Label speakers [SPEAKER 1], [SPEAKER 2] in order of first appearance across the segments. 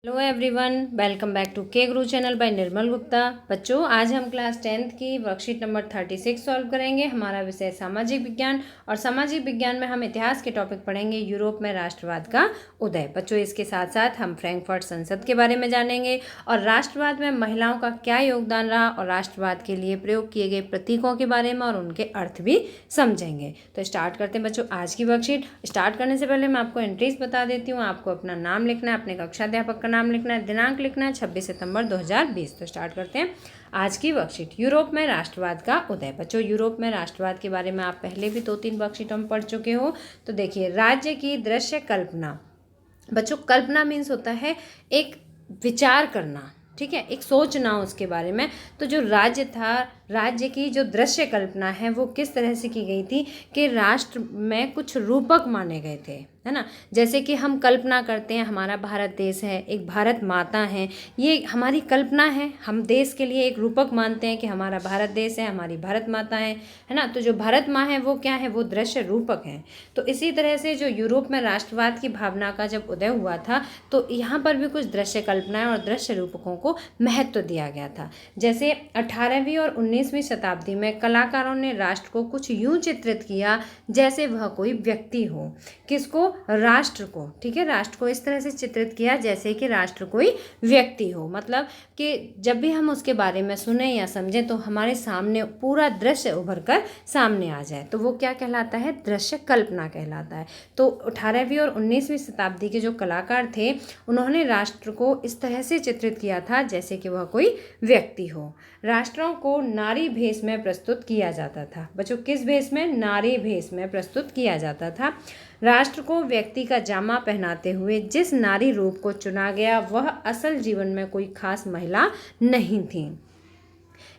[SPEAKER 1] Hello everyone, welcome back to K Guru channel bye निर्मल गुप्ता। बच्चों, आज हम क्लास 10th की वर्कशीट नंबर 36 सॉल्व करेंगे। हमारा विषय सामाजिक विज्ञान और सामाजिक विज्ञान में हम इतिहास के टॉपिक पढ़ेंगे, यूरोप में राष्ट्रवाद का उदय। बच्चों, इसके साथ साथ हम फ्रैंकफर्ट संसद के बारे में जानेंगे और राष्ट्रवाद में महिलाओं का क्या योगदान रहा और राष्ट्रवाद के लिए प्रयोग किए गए प्रतीकों के बारे में और उनके अर्थ भी समझेंगे। तो स्टार्ट करते हैं बच्चों आज की वर्कशीट। स्टार्ट करने से पहले मैं आपको एंट्रीज बता देती हूँ। आपको अपना नाम लिखना है, अपने कक्षाध्यापक नाम लिखना है, दिनांक लिखना है 26 सितंबर 2020। तो स्टार्ट करते हैं आज की वर्कशीट। यूरोप में राष्ट्रवाद का उदय। बच्चों, यूरोप में राष्ट्रवाद के बारे में आप पहले भी 2-3 वर्कशीटों में पढ़ चुके हो। तो देखिए, राज्य की दृश्य कल्पना। बच्चों, कल्पना मीन्स होता है एक विचार करना, ठीक है, एक सोचना उसके बारे में। तो जो राज्य था, राज्य की जो दृश्य कल्पना है वो किस तरह से की गई थी कि राष्ट्र में कुछ रूपक माने गए थे, है ना। जैसे कि हम कल्पना करते हैं हमारा भारत देश है, एक भारत माता है, ये हमारी कल्पना है। हम देश के लिए एक रूपक मानते हैं कि हमारा भारत देश है, हमारी भारत माता है ना। तो जो भारत माँ है वो क्या है, वो दृश्य रूपक है। तो इसी तरह से जो यूरोप में राष्ट्रवाद की भावना का जब उदय हुआ था तो यहाँ पर भी कुछ दृश्य कल्पनाएं और दृश्य रूपकों को महत्व दिया गया था। जैसे 18वीं और 19वीं शताब्दी में कलाकारों ने राष्ट्र को कुछ यूं चित्रित किया जैसे वह कोई व्यक्ति हो। किसको? राष्ट्र को, ठीक है, राष्ट्र को इस तरह से चित्रित किया जैसे कि राष्ट्र कोई व्यक्ति हो। मतलब कि जब भी हम उसके बारे में सुने या समझें तो हमारे सामने पूरा दृश्य उभर कर सामने आ जाए, तो वो क्या कहलाता है? दृश्य कल्पना कहलाता है। तो 18वीं और 19वीं शताब्दी के जो कलाकार थे उन्होंने राष्ट्र को इस तरह से चित्रित किया था जैसे कि वह कोई व्यक्ति हो। राष्ट्रों को नारी भेष में प्रस्तुत किया जाता था। बच्चों, किस भेष में? नारी भेष में प्रस्तुत किया जाता था। राष्ट्र को व्यक्ति का जामा पहनाते हुए जिस नारी रूप को चुना गया वह असल जीवन में कोई खास महिला नहीं थी।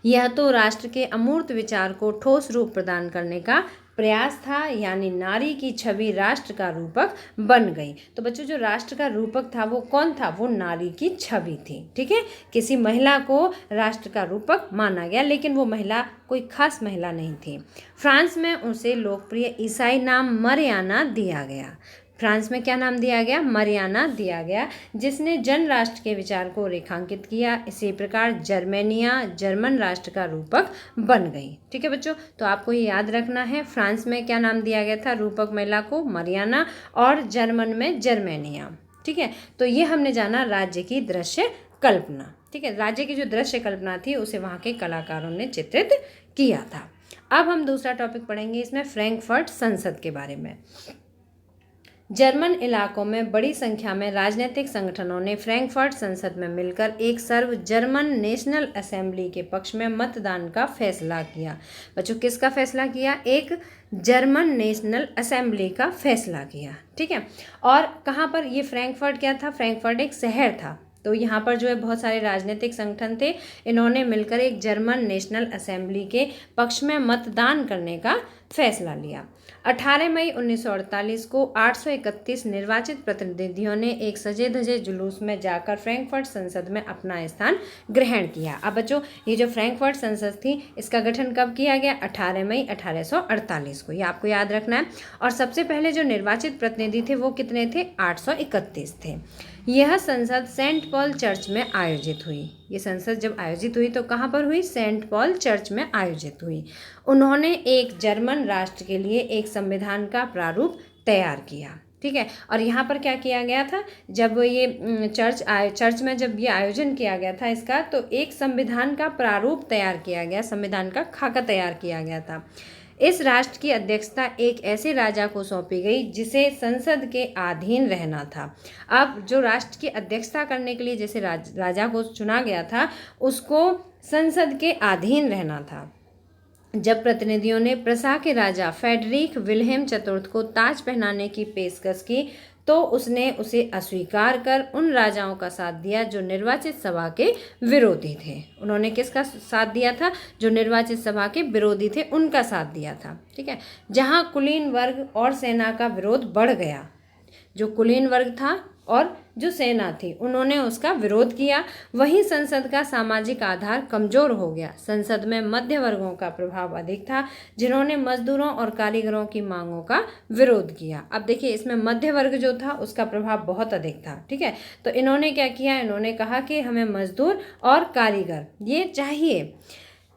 [SPEAKER 1] यह तो राष्ट्र के अमूर्त विचार को ठोस रूप प्रदान करने का प्रयास था, यानी नारी की छवि राष्ट्र का रूपक बन गई। तो बच्चों, जो राष्ट्र का रूपक था वो कौन था? वो नारी की छवि थी, ठीक है। किसी महिला को राष्ट्र का रूपक माना गया, लेकिन वो महिला कोई खास महिला नहीं थी। फ्रांस में उसे लोकप्रिय ईसाई नाम मरियाना दिया गया। फ्रांस में क्या नाम दिया गया? मरियाना दिया गया, जिसने जन राष्ट्र के विचार को रेखांकित किया। इसी प्रकार जर्मेनिया जर्मन राष्ट्र का रूपक बन गई, ठीक है बच्चों। तो आपको ये याद रखना है, फ्रांस में क्या नाम दिया गया था रूपक महिला को? मरियाना, और जर्मन में जर्मेनिया, ठीक है। तो ये हमने जाना राज्य की दृश्य कल्पना, ठीक है। राज्य की जो दृश्य कल्पना थी उसे वहाँ के कलाकारों ने चित्रित किया था। अब हम दूसरा टॉपिक पढ़ेंगे, इसमें फ्रैंकफर्ट संसद के बारे में। जर्मन इलाकों में बड़ी संख्या में राजनीतिक संगठनों ने फ्रैंकफर्ट संसद में मिलकर एक सर्व जर्मन नेशनल असेंबली के पक्ष में मतदान का फैसला किया। बच्चों, किसका फैसला किया? एक जर्मन नेशनल असेंबली का फैसला किया, ठीक है। और कहाँ पर? ये फ्रैंकफर्ट क्या था? फ्रैंकफर्ट एक शहर था। तो यहाँ पर जो है बहुत सारे राजनीतिक संगठन थे, इन्होंने मिलकर एक जर्मन नेशनल असेंबली के पक्ष में मतदान करने का फैसला लिया। 18 मई 1948 को 831 निर्वाचित प्रतिनिधियों ने एक सजे धजे जुलूस में जाकर फ्रैंकफर्ट संसद में अपना स्थान ग्रहण किया। अब बच्चों, ये जो फ्रैंकफर्ट संसद थी इसका गठन कब किया गया? 18 मई 1848 को, ये आपको याद रखना है। और सबसे पहले जो निर्वाचित प्रतिनिधि थे वो कितने थे? 831 थे। यह संसद सेंट पॉल चर्च में आयोजित हुई। ये संसद जब आयोजित हुई तो कहाँ पर हुई? सेंट पॉल चर्च में आयोजित हुई। उन्होंने एक जर्मन राष्ट्र के लिए एक संविधान का प्रारूप तैयार किया, ठीक है। और यहाँ पर क्या किया गया था? जब ये चर्च में जब ये आयोजन किया गया था इसका, तो एक संविधान का प्रारूप तैयार किया गया, संविधान का खाका तैयार किया गया था। इस राष्ट्र की अध्यक्षता एक ऐसे राजा को सौंपी गई जिसे संसद के अधीन रहना था। अब जो राष्ट्र की अध्यक्षता करने के लिए जैसे राजा को चुना गया था उसको संसद के अधीन रहना था। जब प्रतिनिधियों ने प्रसा के राजा फेडरिक विल्हेम चतुर्थ को ताज पहनाने की पेशकश की तो उसने उसे अस्वीकार कर उन राजाओं का साथ दिया जो निर्वाचित सभा के विरोधी थे। उन्होंने किसका साथ दिया था? जो निर्वाचित सभा के विरोधी थे उनका साथ दिया था, ठीक है। जहां कुलीन वर्ग और सेना का विरोध बढ़ गया, जो कुलीन वर्ग था और जो सेना थी उन्होंने उसका विरोध किया। वहीं संसद का सामाजिक आधार कमजोर हो गया। संसद में मध्य वर्गों का प्रभाव अधिक था, जिन्होंने मजदूरों और कारीगरों की मांगों का विरोध किया। अब देखिए इसमें मध्य वर्ग जो था उसका प्रभाव बहुत अधिक था, ठीक है। तो इन्होंने क्या किया, इन्होंने कहा कि हमें मजदूर और कारीगर ये चाहिए,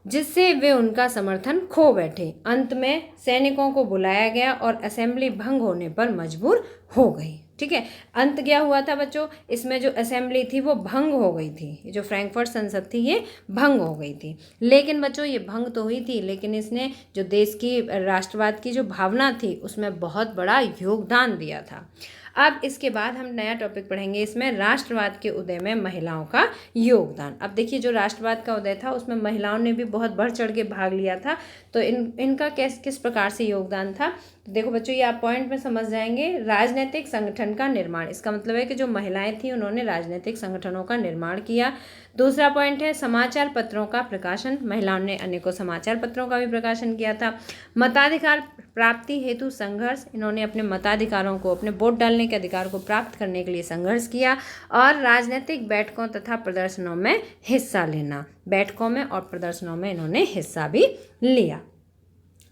[SPEAKER 1] जिससे वे उनका समर्थन खो बैठे। अंत में सैनिकों को बुलाया गया और असेंबली भंग होने पर मजबूर हो गई, ठीक है। अंत क्या हुआ था बच्चों, इसमें जो असेंबली थी वो भंग हो गई थी। ये जो फ्रैंकफर्ट संसद थी ये भंग हो गई थी। लेकिन बच्चों ये भंग तो हुई थी, लेकिन इसने जो देश की राष्ट्रवाद की जो भावना थी उसमें बहुत बड़ा योगदान दिया था। अब इसके बाद हम नया टॉपिक पढ़ेंगे, इसमें राष्ट्रवाद के उदय में महिलाओं का योगदान। अब देखिए जो राष्ट्रवाद का उदय था उसमें महिलाओं ने भी बहुत बढ़ चढ़ के भाग लिया था। तो इनका किस प्रकार से योगदान था, तो देखो बच्चों ये आप पॉइंट में समझ जाएंगे। राजनीतिक संगठन का निर्माण, इसका मतलब है कि जो महिलाएं थी उन्होंने राजनीतिक संगठनों का निर्माण किया। दूसरा पॉइंट है समाचार पत्रों का प्रकाशन, महिलाओं ने अनेकों समाचार पत्रों का भी प्रकाशन किया था। मताधिकार प्राप्ति हेतु संघर्ष, इन्होंने अपने मताधिकारों को, अपने वोट डालने के अधिकार को प्राप्त करने के लिए संघर्ष किया। और राजनीतिक बैठकों तथा प्रदर्शनों में हिस्सा लेना, बैठकों में और प्रदर्शनों में इन्होंने हिस्सा भी लिया।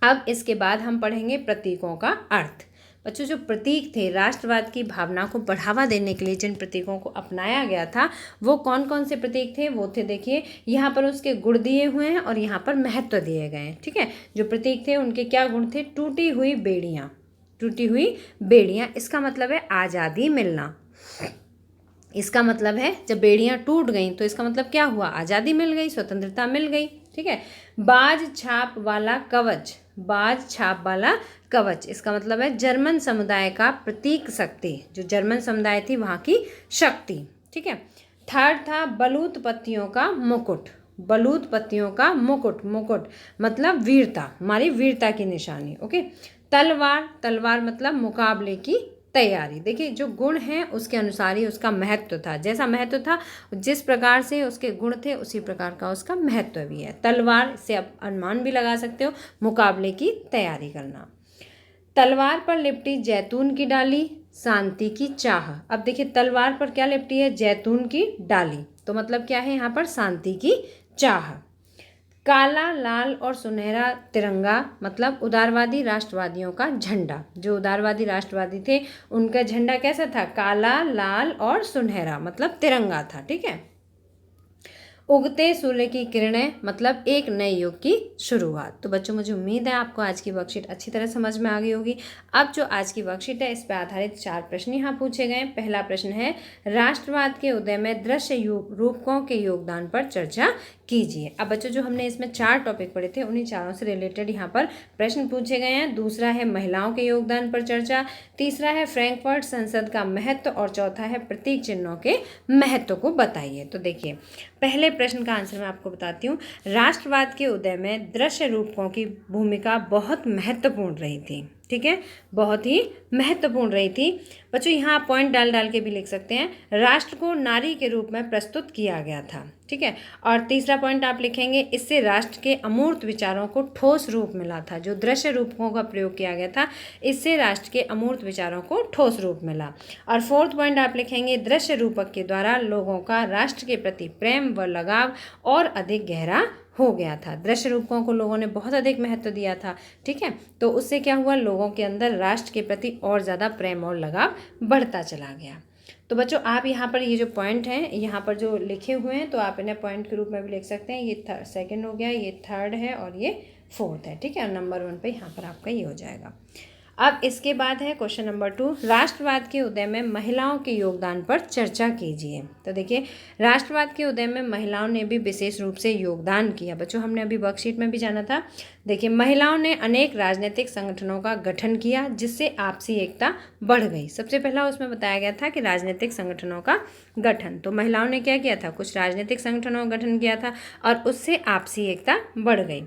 [SPEAKER 1] अब इसके बाद हम पढ़ेंगे प्रतीकों का अर्थ। बच्चों जो प्रतीक थे, राष्ट्रवाद की भावना को बढ़ावा देने के लिए जिन प्रतीकों को अपनाया गया था वो कौन कौन से प्रतीक थे, वो थे देखिए यहाँ पर उसके गुण दिए हुए हैं और यहाँ पर महत्व दिए गए हैं, ठीक है। जो प्रतीक थे उनके क्या गुण थे, टूटी हुई बेड़ियाँ, टूटी हुई बेड़ियाँ, इसका मतलब है आज़ादी मिलना। इसका मतलब है जब बेड़ियाँ टूट गईं तो इसका मतलब क्या हुआ, आज़ादी मिल गई, स्वतंत्रता मिल गई, ठीक है। बाज छाप वाला कवच, बाज छाप वाला कवच, इसका मतलब है जर्मन समुदाय का प्रतीक शक्ति, जो जर्मन समुदाय थी वहाँ की शक्ति, ठीक है। थर्ड था बलूत पत्तियों का मुकुट, बलूत पत्तियों का मुकुट, मुकुट मतलब वीरता, हमारी वीरता की निशानी, ओके। तलवार, तलवार मतलब मुकाबले की तैयारी। देखिए जो गुण हैं उसके अनुसार ही उसका महत्व था, जैसा महत्व था जिस प्रकार से उसके गुण थे उसी प्रकार का उसका महत्व भी है। तलवार से आप अनुमान भी लगा सकते हो, मुकाबले की तैयारी करना। तलवार पर लिपटी जैतून की डाली, शांति की चाह। अब देखिए तलवार पर क्या लिपटी है, जैतून की डाली, तो मतलब क्या है यहाँ पर, शांति की चाह। काला, लाल और सुनहरा तिरंगा मतलब उदारवादी राष्ट्रवादियों का झंडा। जो उदारवादी राष्ट्रवादी थे उनका झंडा कैसा था, काला, लाल और सुनहरा मतलब तिरंगा था, ठीक है। उगते सूर्य की किरणें मतलब एक नए युग की शुरुआत। तो बच्चों मुझे उम्मीद है आपको आज की वर्कशीट अच्छी तरह समझ में आ गई होगी। अब जो आज की वर्कशीट है इस पर आधारित 4 प्रश्न यहाँ पूछे गए। पहला प्रश्न है राष्ट्रवाद के उदय में दृश्य रूपकों के योगदान पर चर्चा कीजिए। अब बच्चों जो हमने इसमें 4 टॉपिक पढ़े थे उन्हीं चारों से रिलेटेड यहाँ पर प्रश्न पूछे गए हैं। दूसरा है महिलाओं के योगदान पर चर्चा, तीसरा है फ्रैंकफर्ट संसद का महत्व और चौथा है प्रतीक चिन्हों के महत्व को बताइए। तो देखिए पहले प्रश्न का आंसर मैं आपको बताती हूँ। राष्ट्रवाद के उदय में दृश्य रूपकों की भूमिका बहुत महत्वपूर्ण रही थी, ठीक है, बहुत ही महत्वपूर्ण रही थी। बच्चों यहाँ आप पॉइंट डाल डाल के भी लिख सकते हैं। राष्ट्र को नारी के रूप में प्रस्तुत किया गया था, ठीक है। और तीसरा पॉइंट आप लिखेंगे इससे राष्ट्र के अमूर्त विचारों को ठोस रूप मिला था। जो दृश्य रूपकों का प्रयोग किया गया था इससे राष्ट्र के अमूर्त विचारों को ठोस रूप मिला। और फोर्थ पॉइंट आप लिखेंगे दृश्य रूपक के द्वारा लोगों का राष्ट्र के प्रति प्रेम व लगाव और अधिक गहरा हो गया था। दृश्य रूपकों को लोगों ने बहुत अधिक महत्व दिया था, ठीक है। तो उससे क्या हुआ, लोगों के अंदर राष्ट्र के प्रति और ज़्यादा प्रेम और लगाव बढ़ता चला गया। तो बच्चों आप यहाँ पर ये जो पॉइंट हैं यहाँ पर जो लिखे हुए हैं तो आप इन्हें पॉइंट के रूप में भी लिख सकते हैं। ये सेकंड हो गया, ये थर्ड है और ये फोर्थ है, ठीक है। और नंबर 1 पे यहाँ पर आपका ये हो जाएगा। अब इसके बाद है क्वेश्चन नंबर 2, राष्ट्रवाद के उदय में महिलाओं के योगदान पर चर्चा कीजिए। तो देखिए राष्ट्रवाद के उदय में महिलाओं ने भी विशेष रूप से योगदान किया। बच्चों हमने अभी वर्कशीट में भी जाना था। देखिए महिलाओं ने अनेक राजनीतिक संगठनों का गठन किया जिससे आपसी एकता बढ़ गई। सबसे पहला उसमें बताया गया था कि राजनीतिक संगठनों का गठन, तो महिलाओं ने क्या किया था, कुछ राजनीतिक संगठनों का गठन किया था और उससे आपसी एकता बढ़ गई।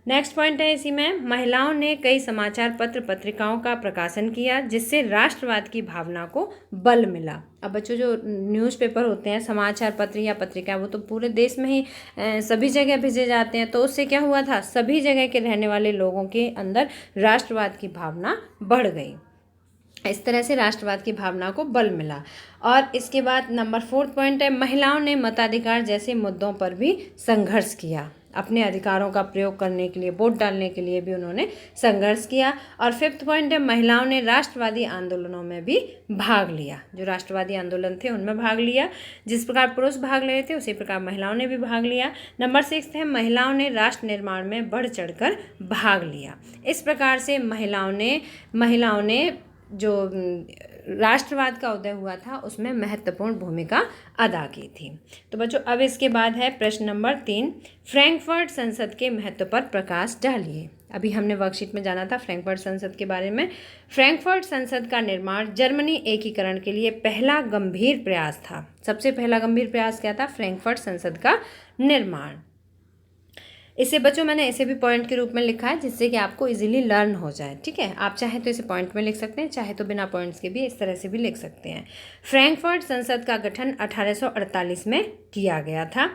[SPEAKER 1] नेक्स्ट पॉइंट है इसी में, महिलाओं ने कई समाचार पत्र पत्रिकाओं का प्रकाशन किया जिससे राष्ट्रवाद की भावना को बल मिला। अब बच्चों जो न्यूज़पेपर होते हैं, समाचार पत्र या पत्रिका, वो तो पूरे देश में ही सभी जगह भेजे जाते हैं। तो उससे क्या हुआ था, सभी जगह के रहने वाले लोगों के अंदर राष्ट्रवाद की भावना बढ़ गई। इस तरह से राष्ट्रवाद की भावना को बल मिला। और इसके बाद नंबर 4 पॉइंट है, महिलाओं ने मताधिकार जैसे मुद्दों पर भी संघर्ष किया। अपने अधिकारों का प्रयोग करने के लिए, वोट डालने के लिए भी उन्होंने संघर्ष किया। और 5th पॉइंट है, महिलाओं ने राष्ट्रवादी आंदोलनों में भी भाग लिया। जो राष्ट्रवादी आंदोलन थे उनमें भाग लिया। जिस प्रकार पुरुष भाग ले रहे थे उसी प्रकार महिलाओं ने भी भाग लिया। नंबर 6 है, महिलाओं ने राष्ट्र निर्माण में बढ़ चढ़कर भाग लिया। इस प्रकार से महिलाओं ने जो राष्ट्रवाद का उदय हुआ था उसमें महत्वपूर्ण भूमिका अदा की थी। तो बच्चों अब इसके बाद है प्रश्न नंबर 3, फ्रैंकफर्ट संसद के महत्व पर प्रकाश डालिए। अभी हमने वर्कशीट में जाना था फ्रैंकफर्ट संसद के बारे में। फ्रैंकफर्ट संसद का निर्माण जर्मनी एकीकरण के लिए पहला गंभीर प्रयास था। सबसे पहला गंभीर प्रयास क्या था? फ्रैंकफर्ट संसद का निर्माण। इसे बच्चों मैंने ऐसे भी पॉइंट के रूप में लिखा है जिससे कि आपको इजीली लर्न हो जाए। ठीक है, आप चाहे तो इसे पॉइंट में लिख सकते हैं, चाहे तो बिना पॉइंट्स के भी इस तरह से भी लिख सकते हैं। फ्रैंकफर्ट संसद का गठन 1848 में किया गया था।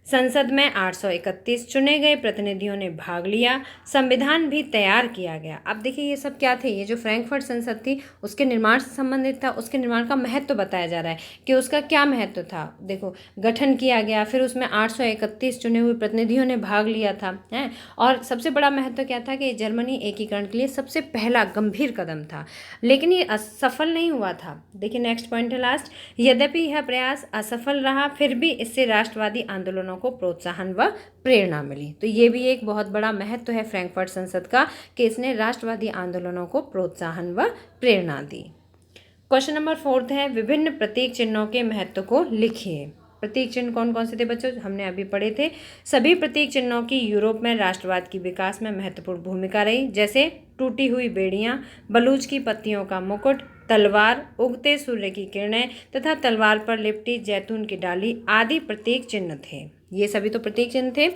[SPEAKER 1] संसद में 831 चुने गए प्रतिनिधियों ने भाग लिया। संविधान भी तैयार किया गया। अब देखिए ये सब क्या थे? ये जो फ्रैंकफर्ट संसद थी उसके निर्माण से संबंधित था। उसके निर्माण का महत्व बताया जा रहा है कि उसका क्या महत्व था। देखो, गठन किया गया, फिर उसमें 831 चुने हुए प्रतिनिधियों ने भाग लिया था, हैं। और सबसे बड़ा महत्व क्या था कि जर्मनी एकीकरण के लिए सबसे पहला गंभीर कदम था। लेकिन ये असफल नहीं हुआ था। देखिए नेक्स्ट पॉइंट है लास्ट, यद्यपि यह प्रयास असफल रहा फिर भी इससे राष्ट्रवादी आंदोलनों को प्रोत्साहन व प्रेरणा मिली। तो ये भी एक बहुत बड़ा महत्व है फ्रैंकफर्ट संसद का कि इसने राष्ट्रवादी आंदोलनों को प्रोत्साहन व प्रेरणा दी। क्वेश्चन नंबर 4 है, विभिन्न प्रतीक चिन्हों के महत्व को लिखिए। प्रतीक चिन्ह कौन कौन से थे बच्चों? हमने अभी पढ़े थे। सभी प्रतीक चिन्हों की यूरोप में राष्ट्रवाद की विकास में महत्वपूर्ण भूमिका रही, जैसे टूटी हुई बेड़ियां, बलूच की पत्तियों का मुकुट, तलवार, उगते सूर्य की किरणें तथा तलवार पर लिपटी जैतून की डाली आदि प्रतीक चिन्ह थे। ये सभी तो प्रतीक चिन्ह थे।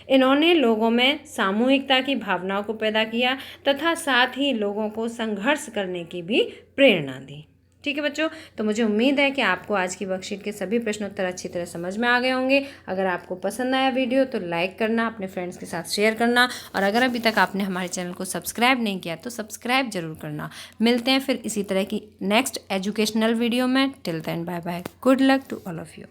[SPEAKER 1] इन्होंने लोगों में सामूहिकता की भावनाओं को पैदा किया तथा साथ ही लोगों को संघर्ष करने की भी प्रेरणा दी। ठीक है बच्चों, तो मुझे उम्मीद है कि आपको आज की वर्कशीट के सभी प्रश्नोत्तर अच्छी तरह समझ में आ गए होंगे। अगर आपको पसंद आया वीडियो तो लाइक करना, अपने फ्रेंड्स के साथ शेयर करना, और अगर अभी तक आपने हमारे चैनल को सब्सक्राइब नहीं किया तो सब्सक्राइब जरूर करना। मिलते हैं फिर इसी तरह की नेक्स्ट एजुकेशनल वीडियो में। Till then bye bye, good luck to all of you.